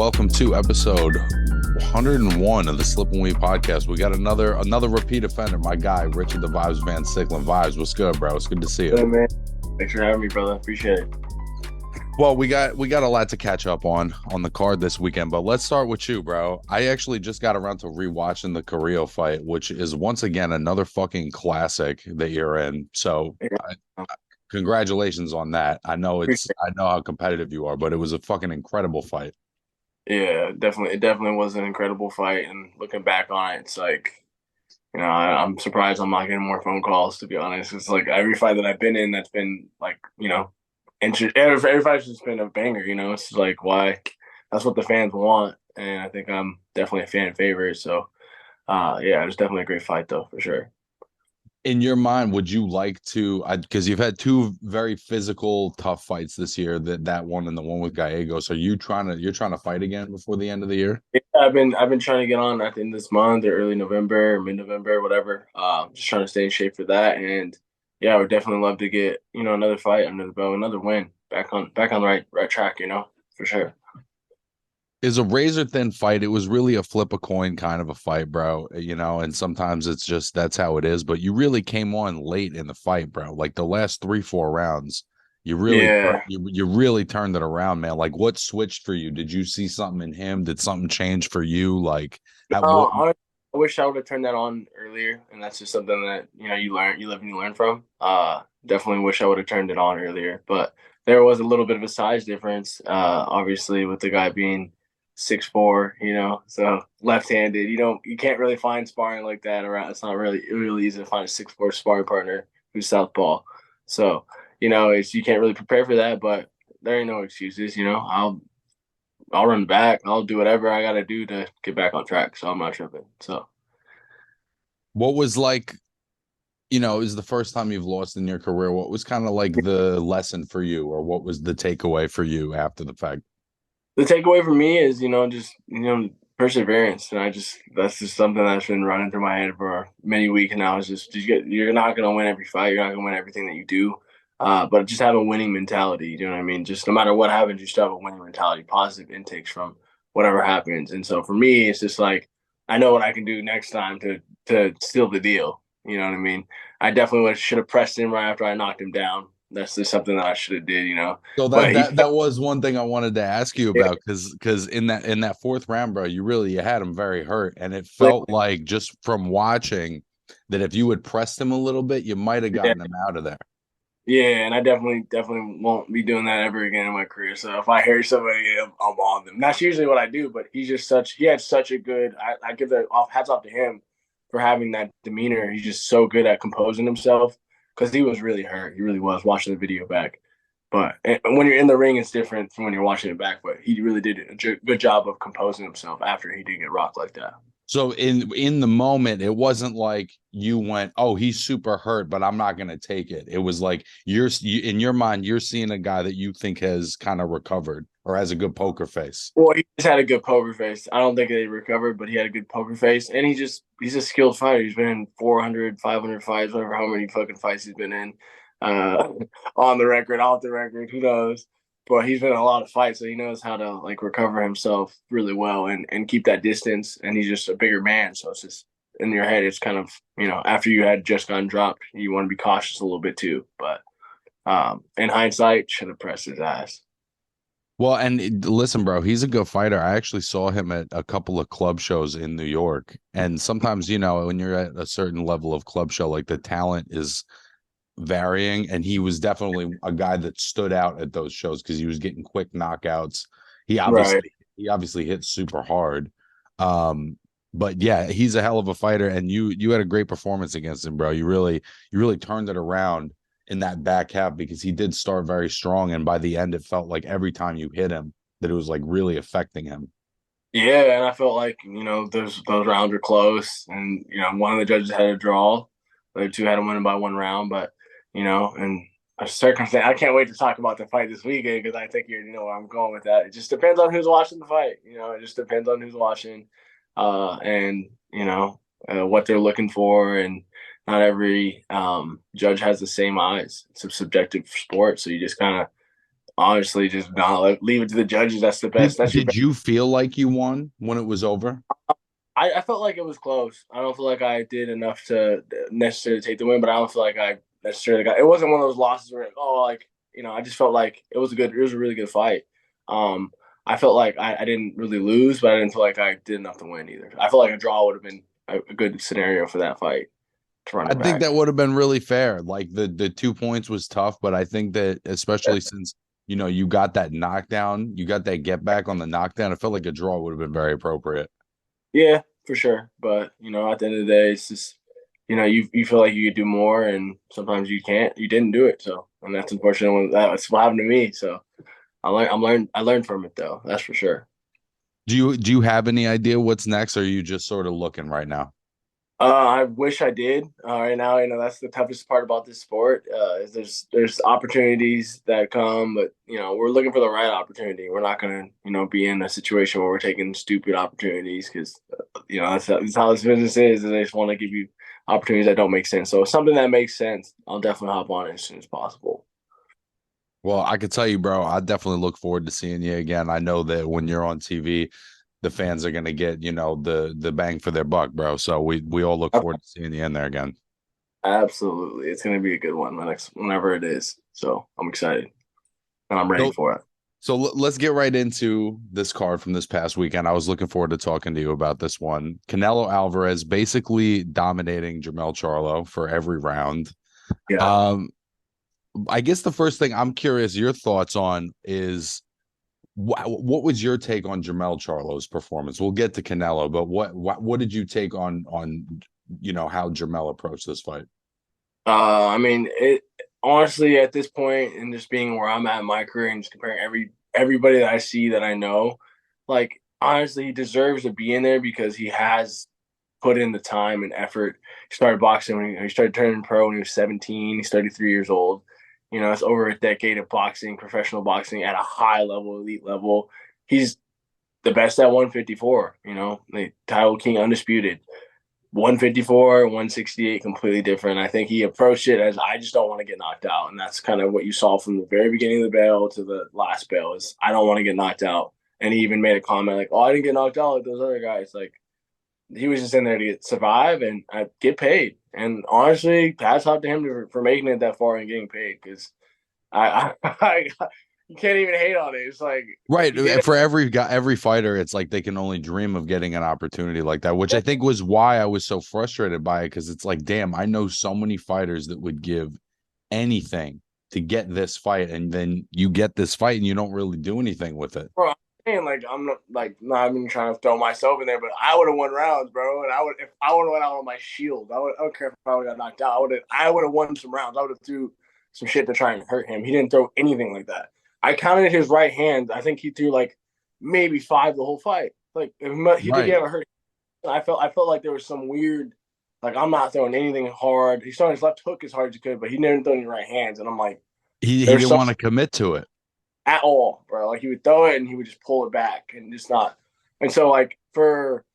welcome to episode 101 of the Slip and Weave podcast. We got another repeat offender, my guy, Richard the Vibes Vansiclen. Vibes, what's good, bro? It's good to see you. Good, man. Thanks for having me, brother. Appreciate it. Well, we got a lot to catch up on the card this weekend, but let's start with you, bro. I actually just got around to rewatching the Carrillo fight, which is once again another fucking classic that you're in. So, congratulations on that. I know how competitive you are, but it was a fucking incredible fight. Yeah, definitely. It definitely was an incredible fight. And looking back on it, it's like, I'm surprised I'm not getting more phone calls, to be honest. It's like every fight that I've been in that's been like, every fight's just been a banger, It's like, why? That's what the fans want. And I think I'm definitely a fan favorite. So, it was definitely a great fight, though, for sure. In your mind, would you like to, because you've had two very physical, tough fights this year, that one and the one with Gallegos, you're trying to fight again before the end of the year? Yeah, I've been trying to get on at the end of this month or early November or mid-November, whatever. Just trying to stay in shape for that. And yeah, I would definitely love to get, another fight under the belt, another win, back on the right track, for sure. Is a razor thin fight. It was really a flip a coin kind of a fight, bro. And sometimes it's just that's how it is. But you really came on late in the fight, bro. Like the last 3-4 rounds, you really turned it around, man. Like what switched for you? Did you see something in him? Did something change for you? Like I wish I would have turned that on earlier, and that's just something that you live and you learn from. Definitely wish I would have turned it on earlier, but there was a little bit of a size difference. Obviously, with the guy being 6'4", so left-handed. You can't really find sparring like that around. It's not really easy to find a 6'4" sparring partner who's southpaw. So you can't really prepare for that, but there ain't no excuses. I'll run back. I'll do whatever I got to do to get back on track. So I'm not tripping. So what was like, it was the first time you've lost in your career. What was kind of like the lesson for you, or what was the takeaway for you after the fact? The takeaway for me is, perseverance. And that's just something that's been running through my head for many weeks now. Is just you're not going to win every fight. You're not going to win everything that you do. But just have a winning mentality. You know what I mean? Just no matter what happens, you still have a winning mentality, positive intakes from whatever happens. And so for me, it's just like, I know what I can do next time to seal the deal. You know what I mean? I definitely should have pressed him right after I knocked him down. That's just something that I should have did, So But that was one thing I wanted to ask you about, because in that fourth round, bro, you had him very hurt, and it felt like just from watching that if you had pressed him a little bit, you might have gotten him out of there. Yeah, and I definitely won't be doing that ever again in my career. So if I hear somebody, I'm on them. That's usually what I do, but he had such a good. I give the hats off to him for having that demeanor. He's just so good at composing himself because he was really hurt. He really was watching the video back. But when you're in the ring, it's different from when you're watching it back. But he really did a good job of composing himself after he did get rocked like that. So in the moment, it wasn't like you went, "Oh, he's super hurt, but I'm not going to take it." It was like in your mind, you're seeing a guy that you think has kind of recovered or has a good poker face. Well, he just had a good poker face. I don't think he recovered, but he had a good poker face. And he's a skilled fighter. He's been in 400, 500 fights, whatever, how many fucking fights he's been in. On the record, off the record, who knows? But he's been in a lot of fights, so he knows how to recover himself really well and keep that distance. And he's just a bigger man, so it's just in your head. It's kind of after you had just gotten dropped, you want to be cautious a little bit too. But in hindsight, should have pressed his ass. Well, and listen, bro, he's a good fighter. I actually saw him at a couple of club shows in New York, and sometimes when you're at a certain level of club show, like the talent is varying, and he was definitely a guy that stood out at those shows because he was getting quick knockouts. He obviously hit super hard. But yeah, he's a hell of a fighter, and you had a great performance against him, bro. You really turned it around in that back half, because he did start very strong, and by the end it felt like every time you hit him that it was like really affecting him. Yeah, and I felt like those rounds were close, and one of the judges had a draw, the other two had to win by one round, but and a circumstance. I can't wait to talk about the fight this weekend because I think you know where I'm going with that. It just depends on who's watching the fight. It just depends on who's watching, and what they're looking for. And not every judge has the same eyes. It's a subjective sport, so you just kind of honestly, just not leave it to the judges. That's the best. Did That's your did best. you feel like you won when it was over? I felt like it was close. I don't feel like I did enough to necessarily take the win, but I don't feel like I necessarily got. It wasn't one of those losses where like I just felt like it was a really good fight. I felt like I didn't really lose, but I didn't feel like I did enough to win either. I felt like a draw would have been a good scenario for that fight to run I it think back. that would have been really fair. Like the 2 points was tough, but I think that especially since you got that knockdown, you got that get back on the knockdown. I felt like a draw would have been very appropriate. Yeah, for sure. But at the end of the day, it's just you feel like you could do more, and sometimes you can't. You didn't do it, so and that's unfortunate. That's what happened to me. So I learned from it though. That's for sure. Do you have any idea what's next? Or are you just sort of looking right now? I wish I did. Right now, that's the toughest part about this sport. Is there's opportunities that come, but we're looking for the right opportunity. We're not gonna be in a situation where we're taking stupid opportunities because that's how this business is. They just want to give you opportunities that don't make sense. So something that makes sense, I'll definitely hop on it as soon as possible. Well, I could tell you, bro, I definitely look forward to seeing you again. I know that when you're on TV, the fans are gonna get, the bang for their buck, bro. So we all look forward to seeing you in there again. Absolutely, it's gonna be a good one whenever it is. So I'm excited and I'm ready So for it. let's get right into this card from this past weekend. I was looking forward to talking to you about this one. Canelo Alvarez basically dominating Jermell Charlo for every round. Yeah. Um, I guess the first thing I'm curious your thoughts on is what was your take on Jermell Charlo's performance? We'll get to Canelo, but what did you take on how Jermell approached this fight? I mean, it honestly at this point, and just being where I'm at in my career, and just comparing everybody that I see that I know, like honestly, he deserves to be in there because he has put in the time and effort. He started boxing when he started turning pro when he was 17. He's 33 years old. It's over a decade of boxing, professional boxing at a high level, elite level. He's the best at 154. The title king, undisputed. 154, 168, completely different. I think he approached it as I just don't want to get knocked out. And that's kind of what you saw from the very beginning of the bell to the last bell is I don't want to get knocked out. And he even made a comment like, oh, I didn't get knocked out like those other guys. Like he was just in there to survive and get paid. And honestly, hats off to him for making it that far and getting paid because I you can't even hate on it. It's like Right. he did it. For every guy, every fighter, it's like they can only dream of getting an opportunity like that, which I think was why I was so frustrated by it. Cause it's like, damn, I know so many fighters that would give anything to get this fight. And then you get this fight and you don't really do anything with it. Bro, I'm saying like I'm not even trying to throw myself in there, but I would have won rounds, bro. And if I would have went out on my shield, I don't care if I would have got knocked out. I would have won some rounds. I would have threw some shit to try and hurt him. He didn't throw anything like that. I counted his right hand. I think he threw like maybe five the whole fight. Like he did Right. get hurt. I felt like there was some weird like I'm not throwing anything hard. He's throwing his left hook as hard as he could, but he never threw any right hands. And I'm like, He there's didn't some want to commit to it. at all, bro. Like he would throw it and he would just pull it back and just not. And so like for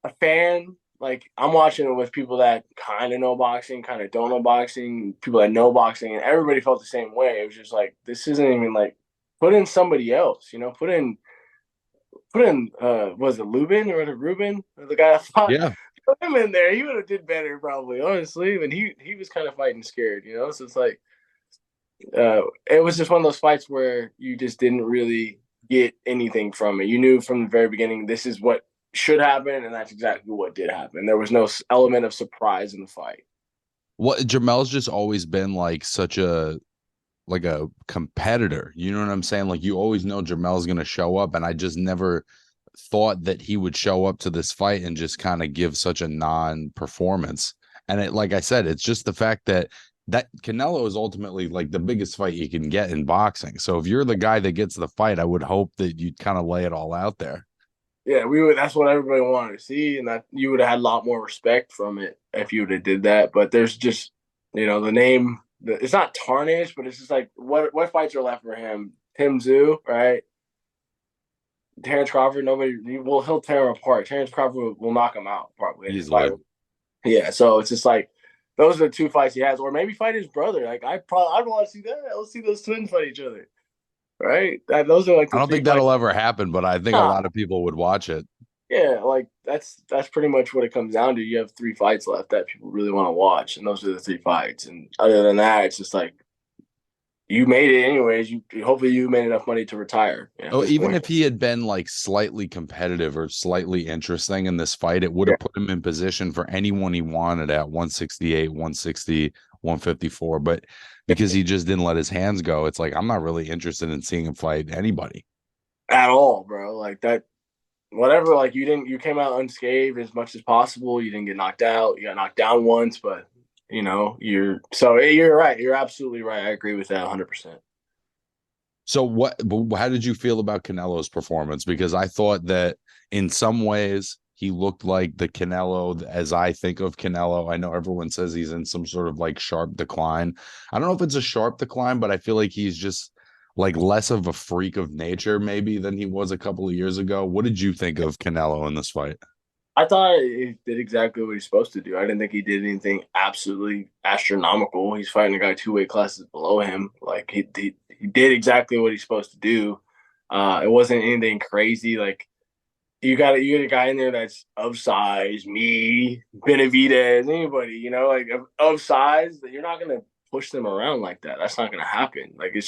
a fan, like I'm watching it with people that kind of know boxing, kind of don't know boxing, people that know boxing, and everybody felt the same way. It was just like this isn't even like put in somebody else, put in was it Lubin or was it Ruben? The guy that fought Yeah. put him in there. He would have did better probably, honestly. And he was kind of fighting scared. So it's like it was just one of those fights where you just didn't really get anything from it. You knew from the very beginning this is what should happen, and that's exactly what did happen. There was no element of surprise in the fight. What Jamel's just always been like such a competitor. You know what I'm saying? Like you always know Jamel's gonna show up, and I just never thought that he would show up to this fight and just kind of give such a non-performance. And like I said, it's just the fact that Canelo is ultimately like the biggest fight you can get in boxing. So if you're the guy that gets the fight, I would hope that you'd kind of lay it all out there. Yeah, we would. That's what everybody wanted to see, and that you would have had a lot more respect from it if you would have did that. But there's just, the name. It's not tarnished, but it's just like what fights are left for him? Tim Tszyu, right? Terrence Crawford. He'll tear him apart. Terrence Crawford will knock him out probably in his fight. Easily. Yeah, so it's just like those are the two fights he has, or maybe fight his brother. Like I'd want to see that. Let's see those twins fight each other. right? Those are like I the don't three think fights. that'll ever happen, but I think a Nah, lot of people would watch it. yeah, like that's pretty much what it comes down to. You have three fights left that people really want to watch, and those are the three fights. And other than that, it's just like you made it anyways. You hopefully you made enough money to retire at Oh, this even point. if he had been like slightly competitive or slightly interesting in this fight, it would Yeah, have put him in position for anyone he wanted at 168, 160, 154. But because he just didn't let his hands go, it's like I'm not really interested in seeing him fight anybody. at all, bro. Like that. Whatever. Like you came out unscathed as much as possible. You didn't get knocked out. You got knocked down once, but you're right. You're absolutely right. I agree with that 100%. So how did you feel about Canelo's performance? Because I thought that in some ways he looked like the Canelo as I think of Canelo. I know everyone says he's in some sort of like sharp decline. I don't know if it's a sharp decline, but I feel like he's just like less of a freak of nature maybe than he was a couple of years ago. What did you think of Canelo in this fight? I thought he did exactly what he's supposed to do. I didn't think he did anything absolutely astronomical. He's fighting a guy two weight classes below him. Like he did exactly what he's supposed to do. It wasn't anything crazy. Like you get a guy in there that's of size, me, Benavidez, anybody, like of size. You're not gonna push them around like that. That's not gonna happen. Like it's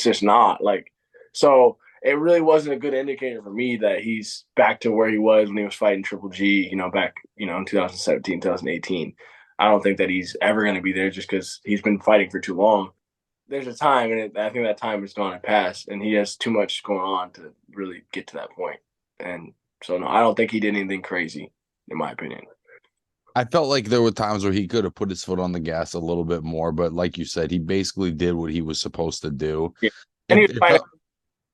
just not like so. It really wasn't a good indicator for me that he's back to where he was when he was fighting Triple G. Back in 2017, 2018. I don't think that he's ever going to be there just because he's been fighting for too long. There's a time, and I think that time is gone and past, and he has too much going on to really get to that point. And so, no, I don't think he did anything crazy, in my opinion. I felt like there were times where he could have put his foot on the gas a little bit more, but like you said, he basically did what he was supposed to do. Yeah. And he It, was it fighting, felt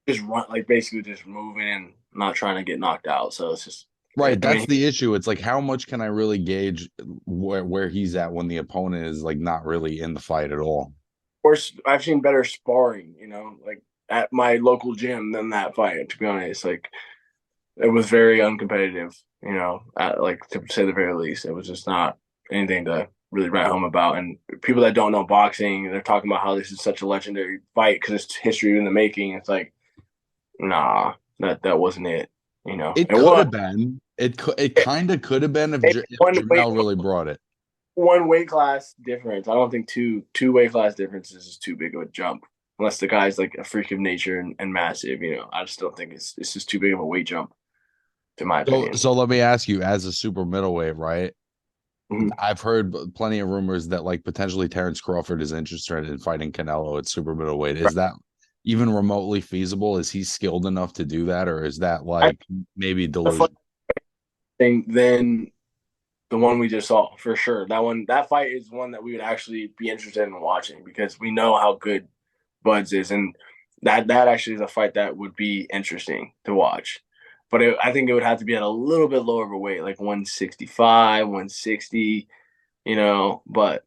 just run, like basically just moving and not trying to get knocked out. So it's just, right. I That's mean, the issue. It's like how much can I really gauge where he's at when the opponent is like not really in the fight at all? course, I've seen better sparring, like at my local gym than that fight. To be honest, like it was very uncompetitive. Like to say the very least, it was just not anything to really write home about. And people that don't know boxing, they're talking about how this is such a legendary fight because it's history in the making. It's like, nah, that wasn't it. It It could was have been. It kind of could have been if one weight Jermell really brought it. one weight class difference. I don't think two weight class differences is too big of a jump. Unless the guy's like a freak of nature and massive, I just don't think it's just too big of a weight jump, in my So opinion. so let me ask you, as a super middleweight, right? Mhm. I've heard plenty of rumors that like potentially Terrence Crawford is interested in fighting Canelo at super middleweight. Is that even remotely feasible? Is he skilled enough to do that, or is that I like maybe the fun delusion? thing then the one we just saw for sure. That fight is one that we would actually be interested in watching because we know how good Buds is, and that actually is a fight that would be interesting to watch. But I think it would have to be at a little bit lower of a weight, like 165, 160, But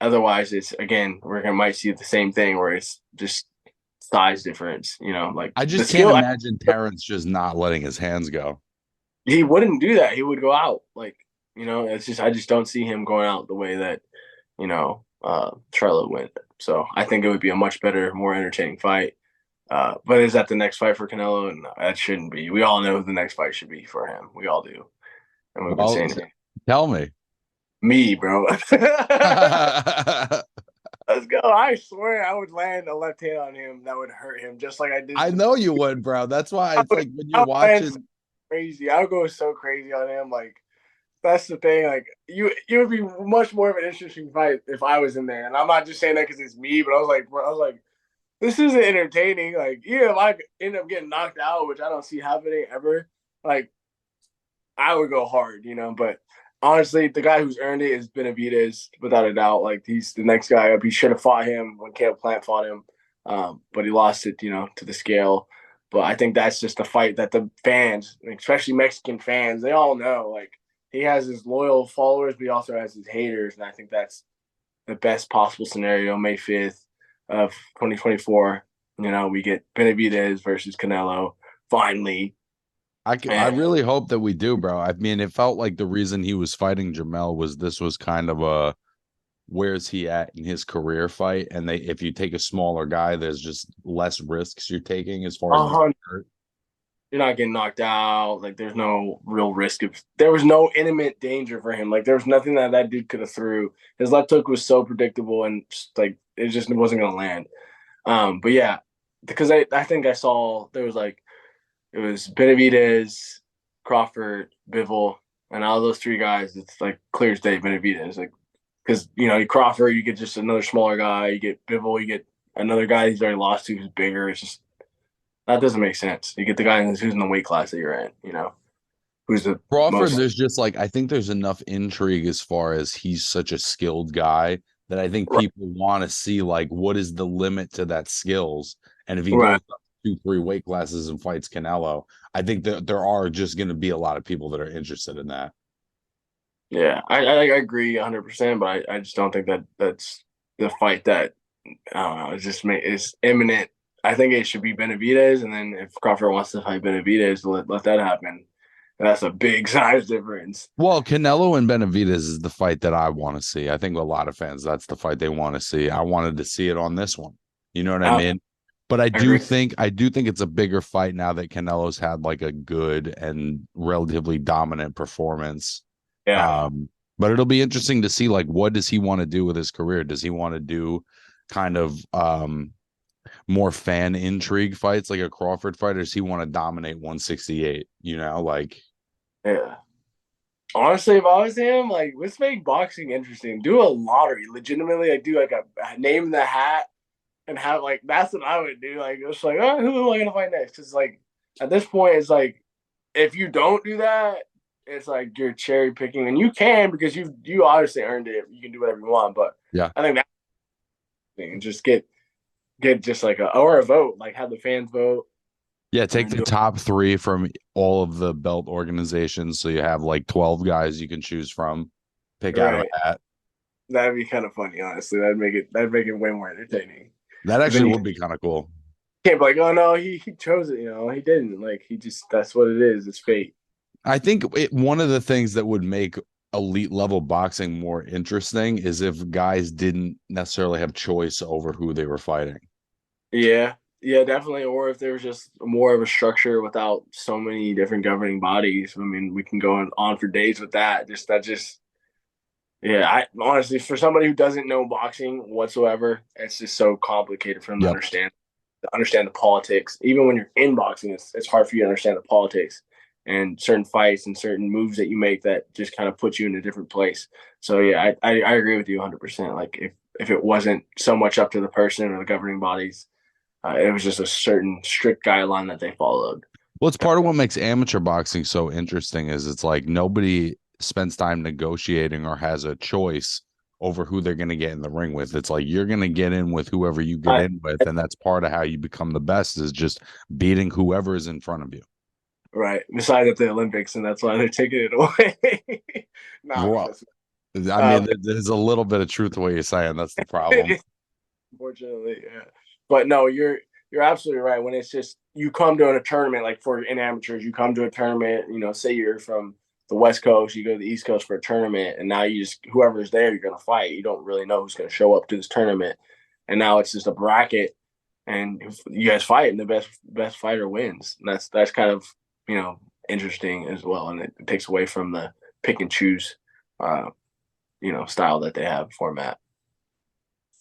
otherwise, it's again we're gonna might see the same thing where it's just size difference. Like I the just can't skill. imagine Terrence just not letting his hands go. He wouldn't do that. He would go out. Like, it's just I just don't see him going out the way that, Charlo went. So I think it would be a much better, more entertaining fight. But is that the next fight for Canelo? No, that shouldn't be. We all know who the next fight should be for him. We all do. And we've been Well, saying it. tell me. Me, bro. I Let's go. I swear I would land a left hand on him that would hurt him just like I did to know you would, bro. That's why I it's would, like when I you're would land so watching. crazy. I would go so crazy on him. Like that's the thing. Like it would be much more of an interesting fight if I was in there. And I'm not just saying that because it's me, but I was like, bro, I was like, this isn't entertaining. Like, even if I end up getting knocked out, which I don't see happening ever, like I would go hard, But honestly, the guy who's earned it is Benavidez, without a doubt. Like he's the next guy up. He should have fought him when Caleb Plant fought him, but he lost it, to the scale. But I think that's just a fight that the fans, especially Mexican fans, they all know. Like he has his loyal followers, but he also has his haters, and I think that's the best possible scenario. May 5th of 2024. We get Benavidez versus Canelo finally, I and really hope that we do, bro. I mean, it felt like the reason he was fighting Jermell was this was kind of a where's he at in his career fight, and they if you take a smaller guy, there's just less risks you're taking as far as getting 100. hurt. You're not getting knocked out. Like there's no real risk of. There was no imminent danger for him. Like there was nothing that dude could have threw. His left hook was so predictable and like it just wasn't gonna land. But yeah, because I think I saw there was like it was Benavidez, Crawford, Bivol, and all those three guys. It's like clear as day Benavidez. Like because Crawford, you get just another smaller guy. You get Bivol, you get another guy he's already lost to who's bigger. It's just that doesn't make sense. You get the guy who's in the weight class that you're in. Who's the Crawford, most there's just like I think there's enough intrigue as far as he's such a skilled guy that I think right. people want to see like what is the limit to that skills. And if he Right. goes up 2, 3 weight classes and fights Canelo, I think that there are just going to be a lot of people that are interested in that. Yeah, I agree 100%, but I just don't think that's the fight that I don't know. It's just it's imminent. I think it should be Benavidez, and then if Crawford wants to fight Benavidez, let that happen. That's a big size difference. Well, Canelo and Benavidez is the fight that I want to see. I think a lot of fans, that's the fight they want to see. I wanted to see it on this one. You know what I I mean? But agree. I do think it's a bigger fight now that Canelo's had like a good and relatively dominant performance. Yeah, But it'll be interesting to see like what does he want to do with his career? Does he want to do kind of more fan intrigue fights like a Crawford fight, or does he want to dominate 168? Like yeah. Honestly, if I was him, like let's make boxing interesting. Do a lottery, legitimately. Like do like a name in the hat and have like that's what I would do. Like it's like, oh, who am I gonna fight next? Because like at this point, it's like if you don't do that, it's like you're cherry picking, and you can because you obviously earned it. You can do whatever you want, but yeah. I think that thing just get just like a vote, like have the fans vote, Yeah, and take then the do top 3 from all of the belt organizations. So you have like 12 guys you can choose from, pick it out of right. a hat. That'd be kind of funny, honestly. That'd make it way more entertaining. That Because then actually you would be kind of cool. can't be like, oh no, he chose it. He didn't. Like he just that's what it is. It's fate. I think one of the things that would make elite level boxing more interesting is if guys didn't necessarily have choice over who they were fighting. Yeah, yeah, definitely. Or if there was just more of a structure without so many different governing bodies. I mean, we can go on for days with that. Yeah. I honestly, for somebody who doesn't know boxing whatsoever, it's just so complicated for them to Yep. understand. To understand the politics. Even when you're in boxing, it's hard for you to understand the politics and certain fights and certain moves that you make that just kind of put you in a different place. So yeah, I agree with you 100%. Like if it wasn't so much up to the person or the governing bodies, it was just a certain strict guideline that they followed. Well, it's part of what makes amateur boxing so interesting is it's like nobody spends time negotiating or has a choice over who they're going to get in the ring with. It's like you're going to get in with whoever you get I, in with, and that's part of how you become the best is just beating whoever is in front of you. right. Besides at the Olympics, and that's why they're taking it away. Nah, Well, that's I mean, there's a little bit of truth to what you're saying. That's the problem. unfortunately, yeah. But no, you're absolutely right. When it's just you come to a tournament, like for in amateurs, you come to a tournament. Say you're from the West Coast, you go to the East Coast for a tournament, and now you just whoever's there, you're gonna fight. You don't really know who's gonna show up to this tournament, and now it's just a bracket, and if you guys fight, and the best fighter wins. And that's kind of interesting as well, and it takes away from the pick and choose, uh, style that they have format.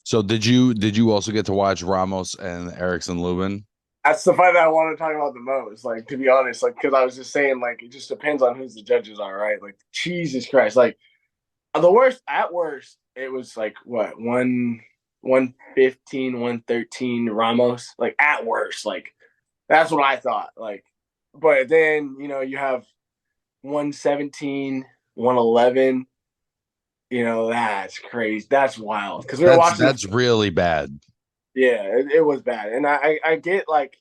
So did you also get to watch Ramos and Erickson Lubin? That's the fight that I want to talk about the most. Like to be honest, like because I was just saying, like it just depends on who the judges are, right? Like Jesus Christ, like the worst at worst, it was like what 115, 113 Ramos, like at worst, like that's what I thought. Like, but then you have 117, 111. That's crazy. That's wild because we were That's watching that's really bad. yeah, it was bad, and I get like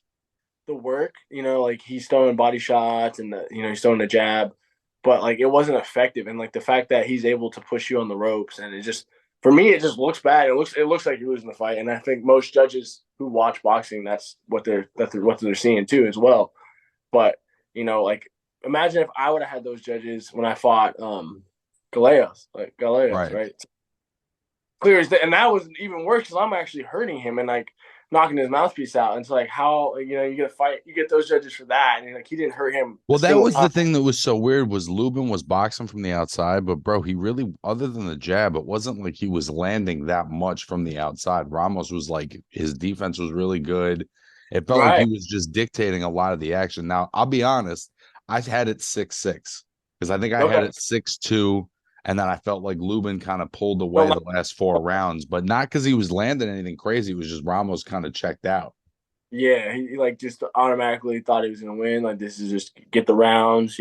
the work, like he's throwing body shots and he's throwing the jab, but like it wasn't effective. And like the fact that he's able to push you on the ropes and it just for me it just looks bad. It looks like you're losing the fight. And I think most judges who watch boxing, that's what they're seeing too as well. But like imagine if I would have had those judges when I fought Gallegos, Right. right? clear as day. And that was even worse because I'm actually hurting him and like knocking his mouthpiece out. And it's like how you get a fight, you get those judges for that, and like he didn't hurt him a Well, that single was time. the thing that was so weird was Lubin was boxing from the outside, but bro, he really, other than the jab, it wasn't like he was landing that much from the outside. Ramos was like his defense was really good. It felt like he Right. was just dictating a lot of the action. Now, I'll be honest, I had it 6-6 because I think I had Okay. it 6-2, and then I felt like Lubin kind of pulled away So, the last four rounds, but not because he was landing anything crazy. It was just Ramos kind of checked out. yeah, he like just automatically thought he was gonna win. Like this is just get the rounds.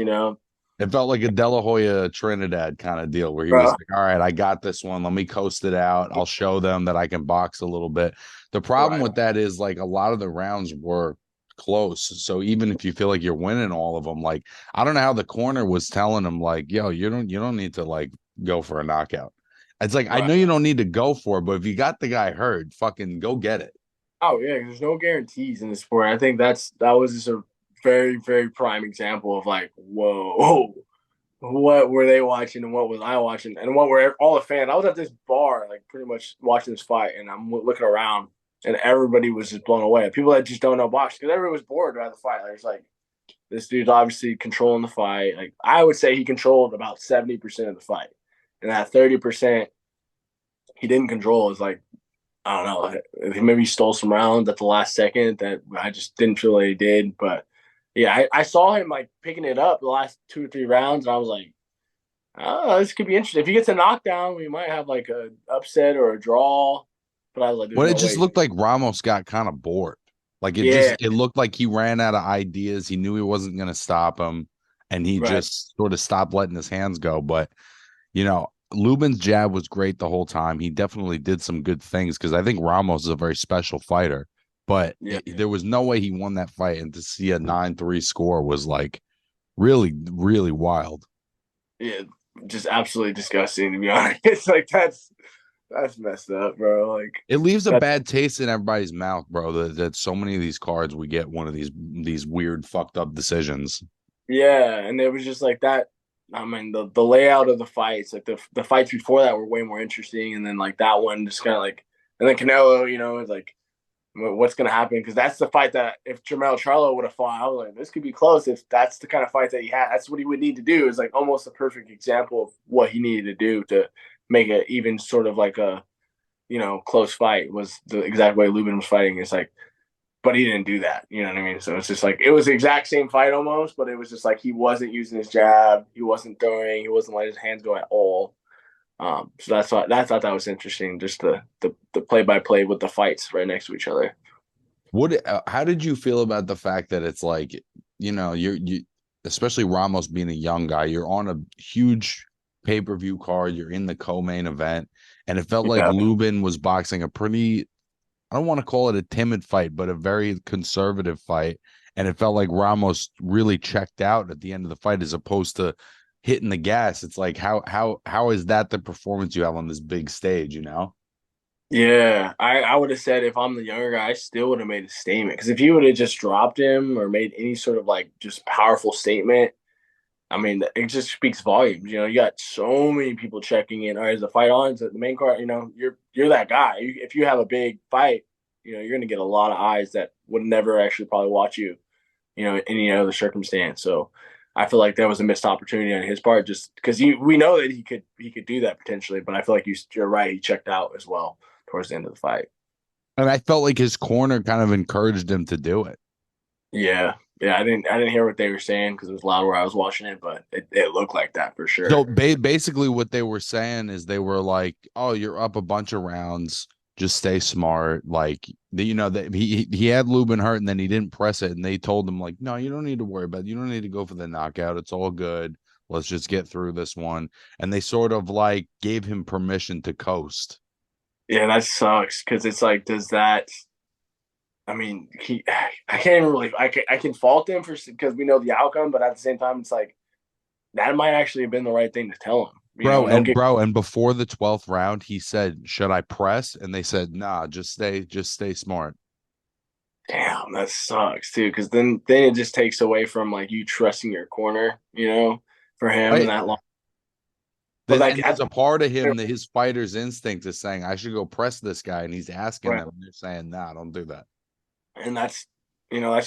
It felt like a De La Hoya Trinidad kind of deal where he was Bro. like, all right, I got this one. Let me coast it out. I'll show them that I can box a little bit. The problem Right. with that is like a lot of the rounds were close. So even if you feel like you're winning all of them, like I don't know how the corner was telling him, like, yo, you don't need to like go for a knockout. It's like I Right. know you don't need to go for it, but if you got the guy hurt, fucking go get it. Oh yeah, there's no guarantees in the sport. I think that was just a very, very prime example of like, whoa, what were they watching and what was I watching and what were all the fans. I was at this bar, like pretty much watching this fight, and I'm looking around, and everybody was just blown away. People that just don't know boxing because everybody was bored about the fight. Like, it's like this dude's obviously controlling the fight. Like I would say he controlled about 70% of the fight, and that 30% he didn't control is like I don't know. Maybe he stole some rounds at the last second that I just didn't feel like he did. But yeah, I saw him like picking it up the last 2 or 3 rounds, and I was like, oh, this could be interesting. If he gets a knockdown, we might have like a upset or a draw. But I was like, there's Well, it no just way. looked like Ramos got kind of bored. Like Yeah, it looked like he ran out of ideas. He knew he wasn't going to stop him, and he right. just sort of stopped letting his hands go. But Lubin's jab was great the whole time. He definitely did some good things because I think Ramos is a very special fighter. But Yeah, there was no way he won that fight, and to see a 9-3 score was like really, really wild. yeah, just absolutely disgusting to be honest. It's like that's messed up, bro. Like It leaves a that. bad taste in everybody's mouth, bro. That so many of these cards we get one of these weird fucked up decisions. Yeah, and it was just like that. I mean, the layout of the fights, like the fights before that were way more interesting, and then like that one just kind of like, and then Canelo, is like, what's gonna happen? Because that's the fight that if Jermell Charlo would have fought, I was like, this could be close. If that's the kind of fight that he had, that's what he would need to do. Is like almost a perfect example of what he needed to do to make it even sort of like a close fight. Was the exact way Lubin was fighting. It's like but he didn't do that. You know what I mean? So it's just like it was the exact same fight almost, but it was just like he wasn't using his jab, he wasn't throwing, he wasn't letting his hands go at all. So I thought that was interesting, just the play by play with the fights right next to each other. How did you feel about the fact that it's like, you especially Ramos being a young guy, you're on a huge pay-per-view card, you're in the co-main event, and it felt like Yeah, Lubin was boxing a pretty, I don't want to call it a timid fight, but a very conservative fight. And it felt like Ramos really checked out at the end of the fight as opposed to hitting the gas. It's like how is that the performance you have on this big stage? yeah. I would have said if I'm the younger guy, I still would have made a statement because if he would have just dropped him or made any sort of like just powerful statement, I mean, it just speaks volumes. You got so many people checking in. All right, is the fight on? Is it the main card? You're that guy. If you have a big fight, you're going to get a lot of eyes that would never actually probably watch you. In any other circumstance. So I feel like that was a missed opportunity on his part, just because we know that he could do that potentially. But I feel like you're right. He checked out as well towards the end of the fight. And I felt like his corner kind of encouraged him to do it. Yeah, yeah. I didn't hear what they were saying because it was loud where I was watching it, but it looked like that for So sure. basically, what they were saying is they were like, "Oh, you're up a bunch of rounds. Just stay smart." Like that he had Lubin hurt, and then he didn't press it, and they told him like, "No, you don't need to worry about it. You don't need to go for the knockout. It's all good. Let's just get through this one." And they sort of like gave him permission to coast. Yeah, that sucks because it's like, does that? I mean, I can't even really. I can fault him for because we know the outcome, but at the same time, it's like that might actually have been the right thing to tell him. Bro, and before the 12th round, he said, "Should I press?" And they said, "Nah, just stay smart." Damn, that sucks too. Because then it just takes away from like you trusting your corner, for him and I that long. But like And there's a part of him that his fighter's instinct is saying, I should go press this guy. And he's asking right. them, and they're saying, nah, don't do that. And that's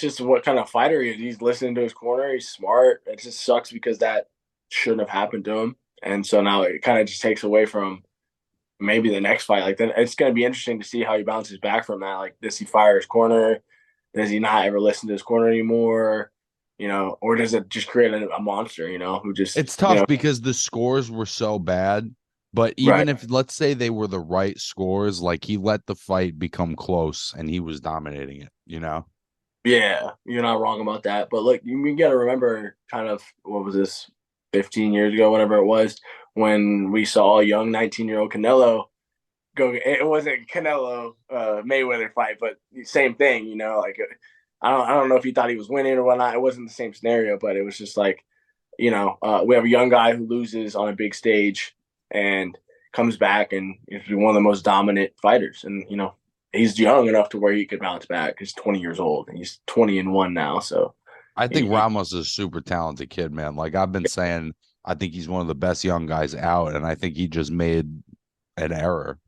just what kind of fighter he is. He's listening to his corner. He's smart. It just sucks because that shouldn't have happened to him. And so now it kind of just takes away from maybe the next fight. Like then it's going to be interesting to see how he bounces back from that. Like, does he fire his corner? Does he not ever listen to his corner anymore? Or does it just create a monster? Who just It's tough because the scores were so bad. But right. even if, let's say, they were the right scores, like he let the fight become close and he was dominating it. Yeah, you're not wrong about that. But look, you got to remember kind of what was this, 15 years ago, whatever it was, when we saw a young 19-year-old Canelo go. It wasn't Canelo Mayweather fight, but same thing. Like I don't know if he thought he was winning or whatnot. It wasn't the same scenario, but it was just like we have a young guy who loses on a big stage and comes back and is one of the most dominant fighters, and he's young enough to where he could bounce back. He's 20 years old and he's 20-1 now. So I think he, Ramos is a super talented kid, man. Like I've been saying, I think he's one of the best young guys out, and I think he just made an error.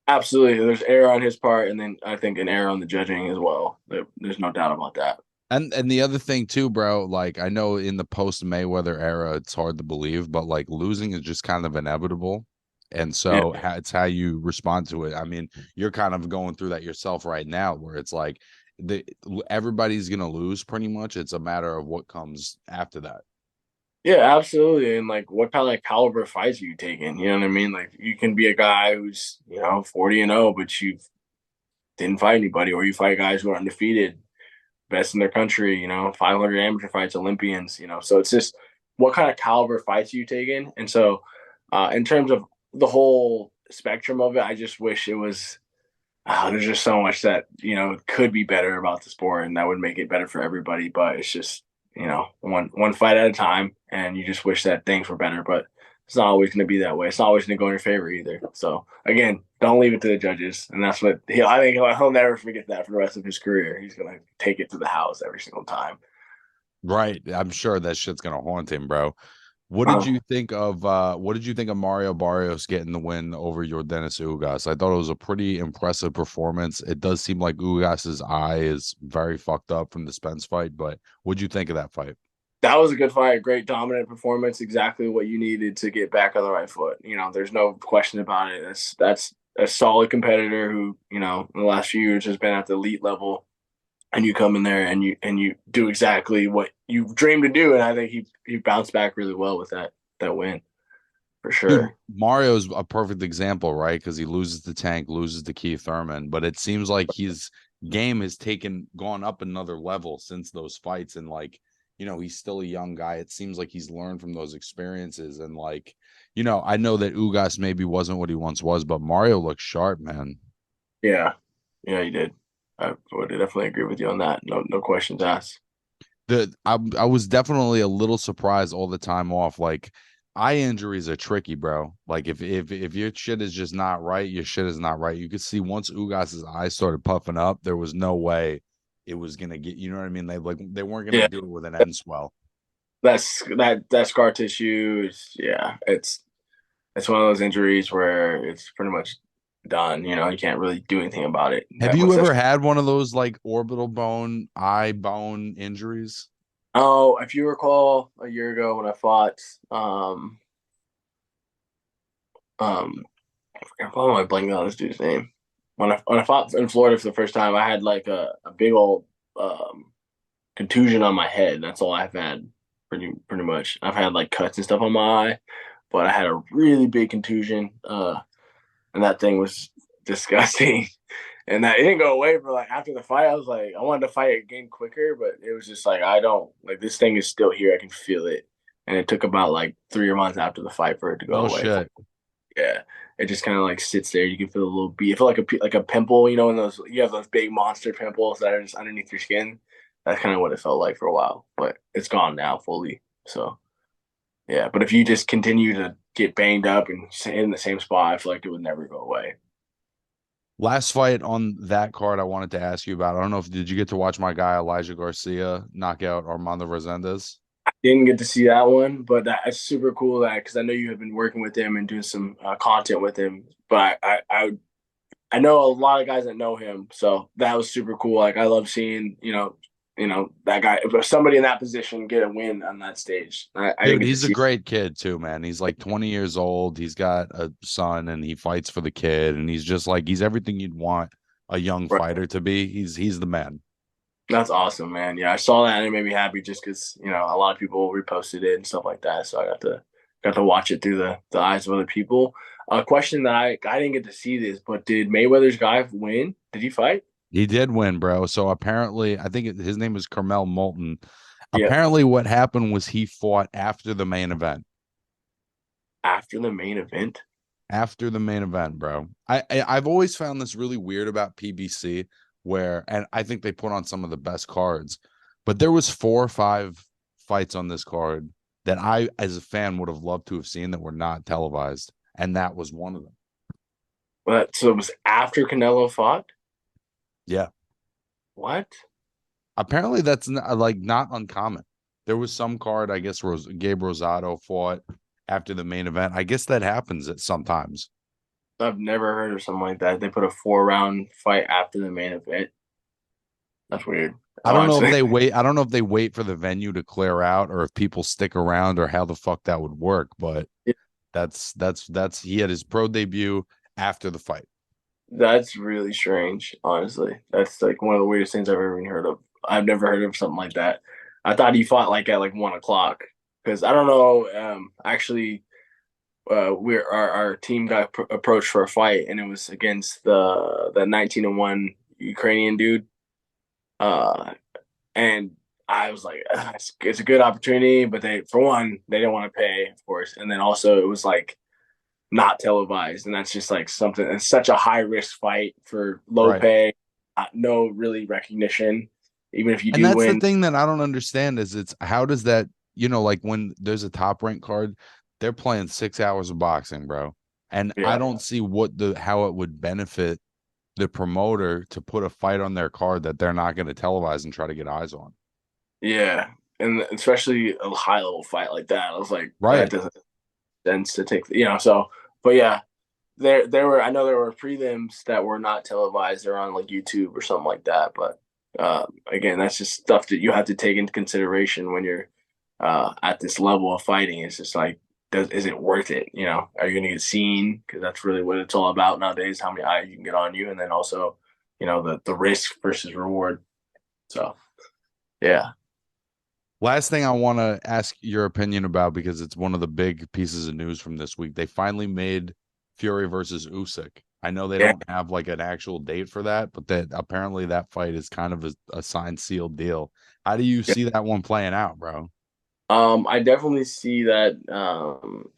absolutely, there's error on his part, and then I think an error on the judging as well. There's no doubt about that. And the other thing too, bro, like I know in the post Mayweather era, it's hard to believe, but like losing is just kind of inevitable. And Yeah, so it's how you respond to it. I mean, you're kind of going through that yourself right now, where it's like the everybody's gonna lose pretty much. It's a matter of what comes after that. yeah, absolutely. And like, what kind of caliber fights are you taking? You know what I mean? Like, you can be a guy who's 40-0, but you didn't fight anybody, or you fight guys who are undefeated, best in their country, 500 amateur fights, Olympians, so it's just what kind of caliber fights are you taking? And so, in terms of the whole spectrum of it, I just wish it was, there's just so much that, could be better about the sport and that would make it better for everybody. But it's just, one fight at a time. And you just wish that things were better, but it's not always going to be that way. It's not always going to go in your favor either. So again, don't leave it to the judges. And that's what I think he'll never forget that for the rest of his career. He's going to take it to the house every single time. Right. I'm sure that shit's gonna haunt him, bro. Um, What did you think of Mario Barrios getting the win over Yordenis Ugas? I thought it was a pretty impressive performance. It does seem like Ugas's eye is very fucked up from the Spence fight, but what'd you think of that fight? that was a good fight, great dominant performance, exactly what you needed to get back on the right foot. There's no question about it. That's a solid competitor who, in the last few years has been at the elite level, and you come in there and you do exactly what you dreamed to do, and I think he bounced back really well with that win for Dude, sure. Mario's a perfect example, right? Because he loses the Tank, loses to Keith Thurman, but it seems like his game has gone up another level since those fights. And like, he's still a young guy. It seems like he's learned from those experiences. And like, I know that Ugas maybe wasn't what he once was, but Mario looks sharp, man. Yeah, yeah, he did. I would definitely agree with you on that. No questions asked. I was definitely a little surprised all the time off. Like eye injuries are tricky, bro. Like if your shit is just not right, your shit is not right. You could see once Ugas's eyes started puffing up, there was no way it was gonna get. You know what I mean? They weren't gonna Yeah, do it with an end swell. that scar tissue is, yeah, it's one of those injuries where it's pretty much done. You can't really do anything about it. Have you ever had one of those like orbital bone, eye bone injuries? Oh, if you recall a year ago when I fought, um, why am I blanking on this dude's name? When I fought in Florida for the first time, I had like a big old contusion on my head. That's all I've had, pretty much. I've had like cuts and stuff on my eye, but I had a really big contusion, and that thing was disgusting. And that it didn't go away for like after the fight. I was like, I wanted to fight again quicker, but it was just like I don't like this thing is still here. I can feel it, and it took about like 3 months after the fight for it to go No away. shit. Yeah, it just kind of like sits there. You can feel a little beat. I feel like a pimple, and those you have those big monster pimples that are just underneath your skin. That's kind of what it felt like for a while, but it's gone now fully. So yeah, but if you just continue to get banged up and stay in the same spot, I feel like it would never go away. Last fight on that card, I wanted to ask you about. I don't know if did you get to watch my guy Elijah Garcia knock out Armando Resendez? Didn't get to see that one, but that's super cool that because I know you have been working with him and doing some content with him. But I know a lot of guys that know him, so that was super cool. Like I love seeing that guy, somebody in that position get a win on that stage. I didn't Dude, get to he's a see. great kid too, man. He's like 20 years old. He's got a son and he fights for the kid and he's just like he's everything you'd want a young Right. fighter to be. He's the man. That's awesome, man. Yeah, I saw that and it made me happy just because a lot of people reposted it and stuff like that. So I got to watch it through the eyes of other people. A question that I didn't get to see this, but did Mayweather's guy win? Did he fight? He did win, bro. So apparently, I think his name is Carmel Moulton. Yeah. Apparently, what happened was he fought after the main event. After the main event. After the main event, bro. I've always found this really weird about PBC, where and I think they put on some of the best cards, but there was 4 or 5 fights on this card that I, as a fan, would have loved to have seen that were not televised, and that was one of them. But so it was after Canelo fought? Yeah, What? apparently that's not, like not uncommon. There was some card, I guess, Gabe Rosado fought after the main event. I guess that happens at sometimes. I've never heard of something like that. They put a 4 round fight after the main event. That's weird, I don't know if honestly. they wait. I don't know if they wait for the venue to clear out or if people stick around or how the fuck that would work. But that's he had his pro debut after the fight. That's really strange, honestly. That's like one of the weirdest things I've ever even heard of. I've never heard of something like that. I thought he fought like at like 1 o'clock because I don't know. Actually, we're our team got approached for a fight and it was against the 19-1 Ukrainian dude. Uh, and I was like, it's a good opportunity, but for one, they didn't want to pay, of course, and then also it was like not televised, and that's just like something. It's such a high risk fight for low Right. pay, no really recognition. Even if you And do that's the win, thing that I don't understand is it's how does that, like when there's a top rank card, they're playing 6 hours of boxing, bro. And I yeah, don't see how it would benefit the promoter to put a fight on their card that they're not going to televise and try to get eyes on. yeah, and especially a high level fight like that, I was like, that Right. doesn't make sense to take, So, but yeah, there were I know there were prelims that were not televised. They're on like YouTube or something like that. But again, that's just stuff that you have to take into consideration when you're at this level of fighting. It's just like, is it worth it? Are you going to get seen? Because that's really what it's all about nowadays. How many eyes you can get on you, and then also, the risk versus reward. So yeah, Last thing I want to ask your opinion about because it's one of the big pieces of news from this week. They finally made Fury versus Usyk. I know they yeah. don't have like an actual date for that, but that apparently that fight is kind of a signed sealed deal. How do you see that one playing out, bro? I definitely see that.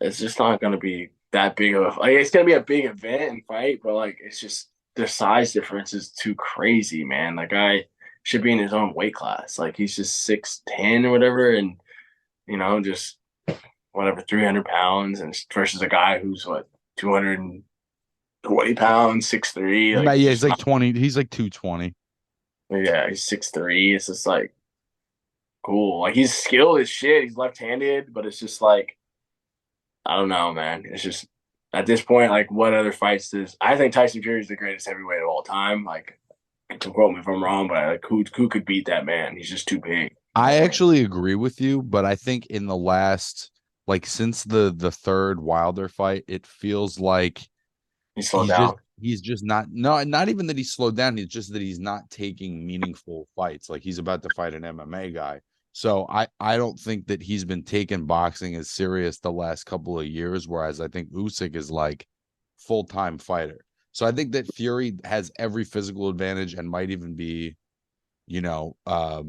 It's just not going to be that big of like it's going to be a big event and fight, but like it's just the size difference is too crazy, man. Like guy should be in his own weight class. Like he's just 6'10" or whatever, and just whatever 300 pounds, and versus a guy who's what 220 pounds, 6'3". Like it's Yeah, he's just like not. 20. He's like 220. Yeah, he's 6'3". It's just like cool. Like he's skilled as shit. He's left-handed, but it's just like I don't know, man. It's just at this point, like, what other fights does I think Tyson Fury is the greatest heavyweight of all time. Like, to quote me if I'm wrong, but like, who could beat that man? He's just too big. I actually agree with you, but I think in the last like since the third Wilder fight, it feels like He slowed he's just down. he's just not even that he's slowed down, it's just that he's not taking meaningful fights. Like he's about to fight an MMA guy. So I don't think that he's been taking boxing as serious the last couple of years, whereas I think Usyk is like full-time fighter. So I think that Fury has every physical advantage and might even be, you know, a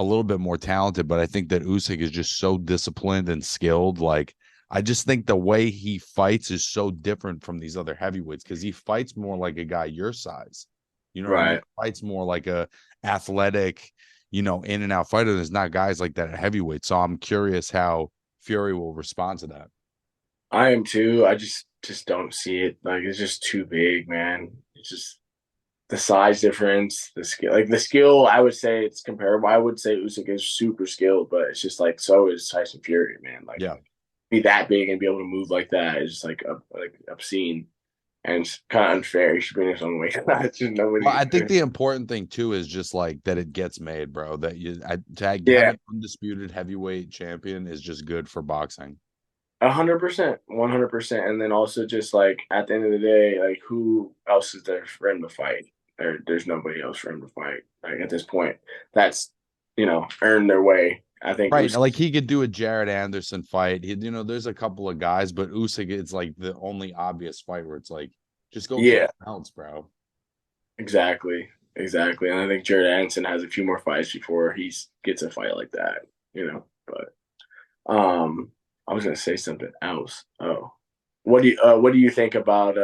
little bit more talented, but I think that Usyk is just so disciplined and skilled. Like I just think the way he fights is so different from these other heavyweights because he fights more like a guy your size. You know what I mean? Right. Fights more like a athletic, in and out fighter. There's not guys like that at heavyweight. So I'm curious how Fury will respond to that. I am too. I just don't see it. Like, it's just too big, man. It's just the size difference, the skill. Like the skill, I would say it's comparable. I would say Usyk is super skilled, but it's just like so is Tyson Fury, man. Like Yeah. be that big and be able to move like that is just like obscene and it's kind of unfair. He should be in his own way. It's just Well, nobody. I think the important thing too is just like that it gets made, bro. That to have Yeah, an undisputed heavyweight champion is just good for boxing. 100%, 100%. And then also just like at the end of the day, like who else is there for him to fight? There's nobody else for him to fight. Like at this point, that's earned their way. I think it Right. was Like he could do a Jared Anderson fight. There's a couple of guys, but Usyk is like the only obvious fight where it's like, just go get yeah, the belts, bro. exactly, exactly. And I think Jared Anderson has a few more fights before he gets a fight like that. But I was gonna say something else. Oh, what do you think about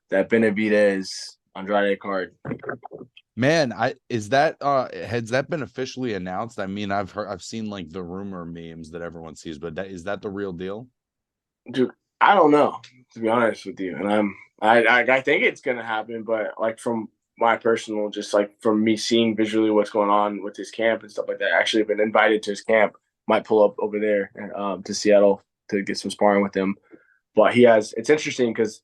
that Benavidez Andrade card? Man, I is that has that been officially announced? I mean, I've seen like the rumor memes that everyone sees, but is that the real deal? Dude, I don't know, to be honest with you. And I think it's gonna happen, but like from my personal, just like from me seeing visually what's going on with his camp and stuff like that. I actually been invited to his camp. Might pull up over there to Seattle to get some sparring with him. But it's interesting because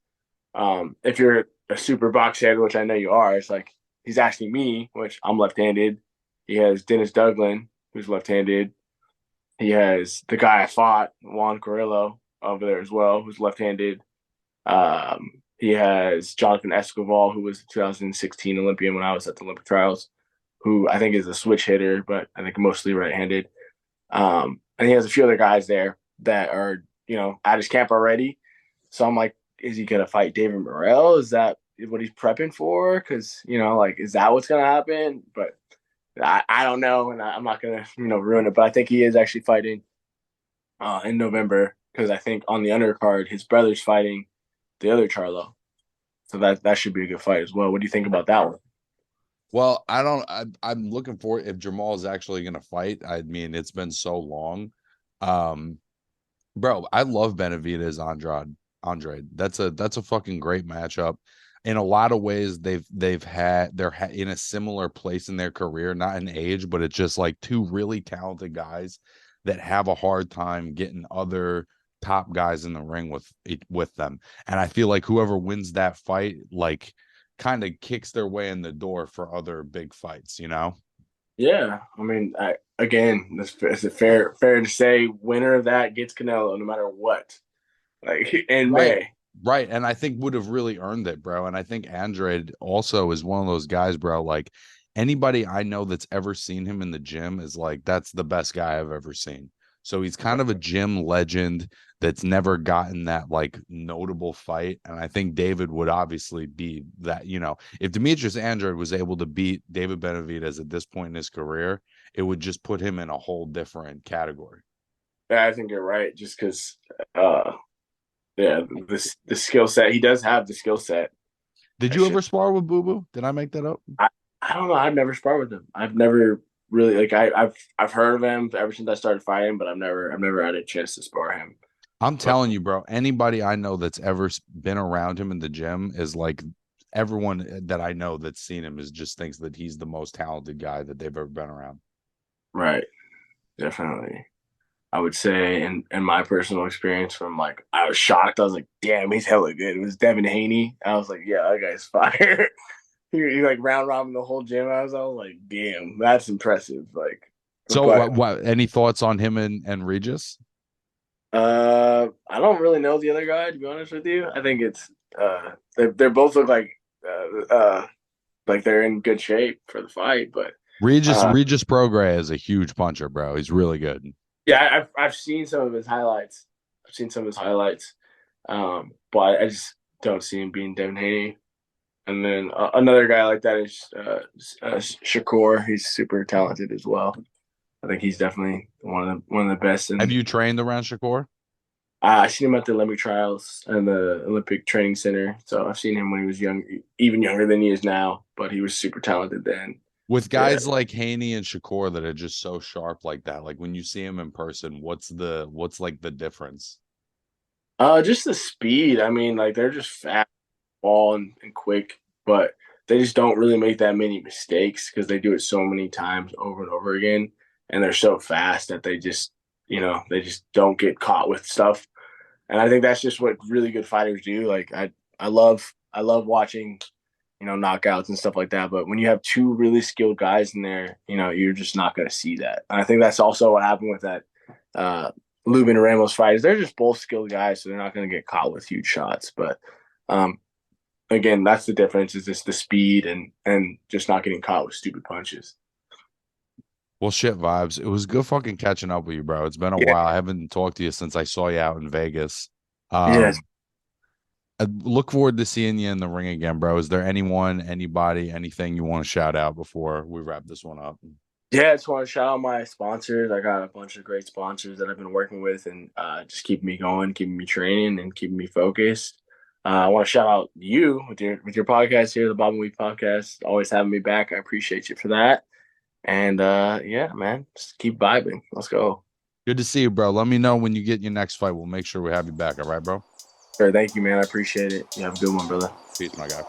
if you're a super box head, which I know you are, it's like he's asking me, which I'm left-handed. He has Dennis Duggan, who's left-handed. He has the guy I fought, Juan Carrillo, over there as well, who's left-handed. He has Jonathan Escobar, who was the 2016 Olympian when I was at the Olympic trials, who I think is a switch hitter, but I think mostly right-handed. And he has a few other guys there that are, at his camp already. So I'm like, is he gonna fight David Morrell? Is that what he's prepping for? Because like, is that what's gonna happen? But I don't know, and I'm not gonna ruin it. But I think he is actually fighting in November because I think on the undercard his brother's fighting the other Charlo, so that should be a good fight as well. What do you think about that one? Well, I'm looking for if Jamal is actually going to fight. I mean, it's been so long. Um, bro, I love Benavidez Andrade. That's a fucking great matchup. In a lot of ways, they're in a similar place in their career, not in age, but it's just like two really talented guys that have a hard time getting other top guys in the ring with them. And I feel like whoever wins that fight, like kind of kicks their way in the door for other big fights, you know? Yeah, I mean, again, is it fair to say winner of that gets Canelo no matter what, like in Right. May. Right. And I think would have really earned it, bro. And I think Andrade also is one of those guys, bro. Like anybody I know that's ever seen him in the gym is like, that's the best guy I've ever seen. So he's kind of a gym legend that's never gotten that like notable fight. And I think David would obviously be that, if Demetrius Andrade was able to beat David Benavidez at this point in his career, it would just put him in a whole different category. Yeah, I think you're right. Just because, uh, yeah, the skill set he does have the skill set. Did I you should. ever spar with Boo Boo? Did I make that up? I, I don't know. I've never sparred with him. I've never really like I've heard of him ever since I started fighting, but I've never had a chance to spar him. I'm But telling you, bro, anybody I know that's ever been around him in the gym is like everyone that I know that's seen him is just thinks that he's the most talented guy that they've ever been around. right, definitely. I would say in my personal experience from like I was shocked. I was like, damn, he's hella good. It was Devin Haney. I was like, yeah, that guy's fire. he like round robin the whole gym. I was like, damn, that's impressive. Like, So, but any thoughts on him and Regis? I don't really know the other guy to be honest with you. I think it's they both look like they're in good shape for the fight, but uh Regis Prograis is a huge puncher, bro. He's really good. yeah, I've seen some of his highlights. I've seen some of his highlights, but I just don't see him being Devin Haney. And then another guy like that is Shakur. He's super talented as well. I think he's definitely one of the best. Have And you trained around Shakur? I seen him at the Olympic trials and the Olympic Training Center. So I've seen him when he was young, even younger than he is now. But he was super talented then. With Yeah. guys like Haney and Shakur that are just so sharp like that, like when you see him in person, what's like the difference? Just the speed. I mean, like they're just fast, ball and quick, but they just don't really make that many mistakes because they do it so many times over and over again, and they're so fast that they just don't get caught with stuff. And I think that's just what really good fighters do. Like I love watching, knockouts and stuff like that. But when you have two really skilled guys in there, you're just not going to see that. And I think that's also what happened with that Lubin and Ramos fight. Is they're just both skilled guys, so they're not going to get caught with huge shots. But again, that's the difference. Is just the speed and just not getting caught with stupid punches. Well, shit, vibes. It was good fucking catching up with you, bro. It's been a Yeah, while. I haven't talked to you since I saw you out in Vegas. yeah, I look forward to seeing you in the ring again, bro. Is there anyone, anybody, anything you want to shout out before we wrap this one up? yeah. I just want to shout out my sponsors. I got a bunch of great sponsors that I've been working with, and just keeping me going, keeping me training, and keeping me focused. I want to shout out you with your podcast here, the Bob and Week podcast. Always having me back. I appreciate you for that. And yeah, man, just keep vibing. Let's go. Good to see you, bro. Let me know when you get your next fight. We'll make sure we have you back. All right, bro? Sure, thank you, man. I appreciate it. You have a good one, brother. Peace, my guy.